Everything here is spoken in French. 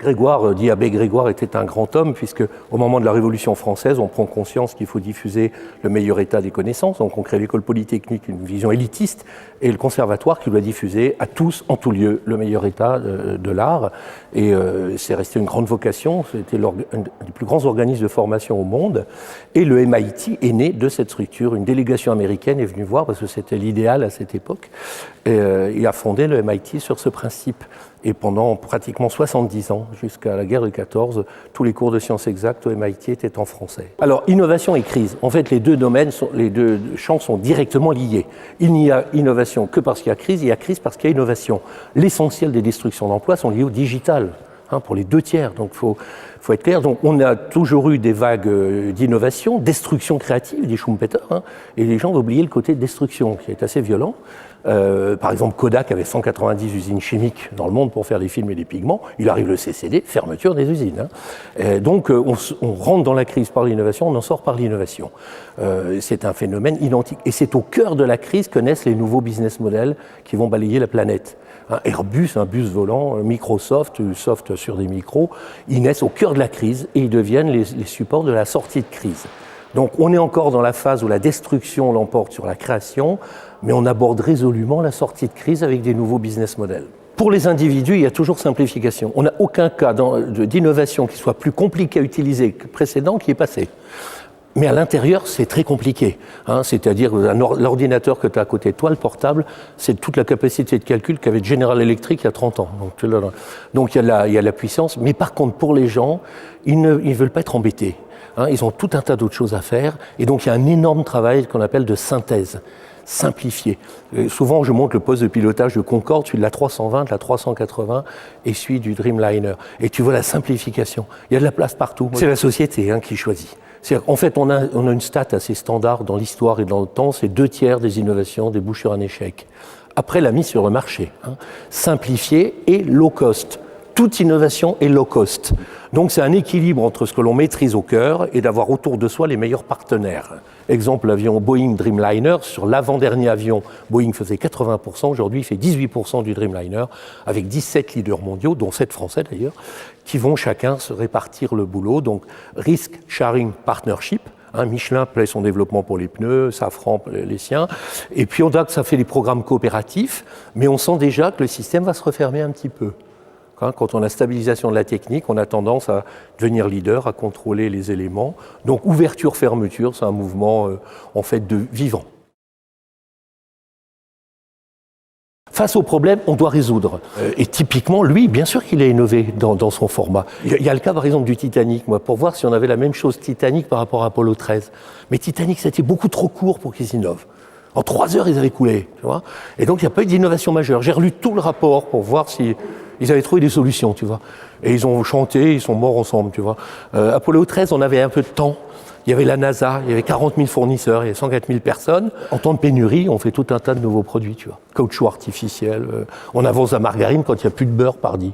Grégoire, dit Abbé Grégoire, était un grand homme, puisque au moment de la Révolution française, on prend conscience qu'il faut diffuser le meilleur état des connaissances. Donc on crée l'école polytechnique, une vision élitiste, et le conservatoire qui doit diffuser à tous, en tout lieu, le meilleur état de l'art. Et c'est resté une grande vocation, c'était un des plus grands organismes de formation au monde. Et le MIT est né de cette structure. Une délégation américaine est venue voir, parce que c'était l'idéal à cette époque, et a fondé le MIT sur ce principe. Et pendant pratiquement 70 ans, jusqu'à la guerre de 14, tous les cours de sciences exactes au MIT étaient en français. Alors, innovation et crise. En fait, les deux champs sont directement liés. Il n'y a innovation que parce qu'il y a crise parce qu'il y a innovation. L'essentiel des destructions d'emplois sont liées au digital, pour les 2/3. Donc, faut être clair. Donc, on a toujours eu des vagues d'innovation, destruction créative, dit Schumpeter, et les gens ont oublié le côté destruction, qui est assez violent. Par exemple, Kodak avait 190 usines chimiques dans le monde pour faire des films et des pigments. Il arrive le CCD, fermeture des usines. Donc, on rentre dans la crise par l'innovation, on en sort par l'innovation. C'est un phénomène identique. Et c'est au cœur de la crise que naissent les nouveaux business models qui vont balayer la planète. Airbus, un bus volant, Microsoft, soft sur des micros, ils naissent au cœur de la crise et ils deviennent les supports de la sortie de crise. Donc on est encore dans la phase où la destruction l'emporte sur la création, mais on aborde résolument la sortie de crise avec des nouveaux business models. Pour les individus, il y a toujours simplification. On n'a aucun cas d'innovation qui soit plus compliqué à utiliser que le précédent qui est passé. Mais à l'intérieur, c'est très compliqué. C'est-à-dire l'ordinateur que tu as à côté de toi, le portable, c'est toute la capacité de calcul qu'avait General Electric il y a 30 ans. Donc il y a la puissance. Mais par contre, pour les gens, ils ne veulent pas être embêtés. Ils ont tout un tas d'autres choses à faire. Et donc il y a un énorme travail qu'on appelle de synthèse. Simplifié. Souvent, je montre le poste de pilotage de Concorde, celui de la 320, de la 380 et celui du Dreamliner. Et tu vois la simplification. Il y a de la place partout. C'est la société qui choisit. En fait, on a une stat assez standard dans l'histoire et dans le temps, c'est 2/3 des innovations débouchent sur un échec. Après la mise sur le marché, simplifié et low cost. Toute innovation est low cost. Donc c'est un équilibre entre ce que l'on maîtrise au cœur et d'avoir autour de soi les meilleurs partenaires. Exemple, l'avion Boeing Dreamliner, sur l'avant-dernier avion, Boeing faisait 80%, aujourd'hui il fait 18% du Dreamliner, avec 17 leaders mondiaux, dont 7 Français d'ailleurs, qui vont chacun se répartir le boulot. Donc Risk Sharing Partnership, Michelin paie son développement pour les pneus, Safran les siens, et puis on a que ça fait des programmes coopératifs, mais on sent déjà que le système va se refermer un petit peu. Quand on a stabilisation de la technique, on a tendance à devenir leader, à contrôler les éléments. Donc ouverture-fermeture, c'est un mouvement en fait de vivant. Face aux problèmes, on doit résoudre. Et typiquement, lui, bien sûr qu'il a innové dans son format. Il y a le cas, par exemple, du Titanic, pour voir si on avait la même chose Titanic par rapport à Apollo 13. Mais Titanic, c'était beaucoup trop court pour qu'ils innovent. En 3 heures, ils avaient coulé. Tu vois. Et donc, il n'y a pas eu d'innovation majeure. J'ai relu tout le rapport pour voir si ils avaient trouvé des solutions, tu vois. Et ils ont chanté, ils sont morts ensemble, tu vois. Apollo 13, on avait un peu de temps. Il y avait la NASA, il y avait 40 000 fournisseurs, il y avait 104 000 personnes. En temps de pénurie, on fait tout un tas de nouveaux produits, tu vois. Caoutchouc artificiel, on avance la margarine quand il n'y a plus de beurre, pardi.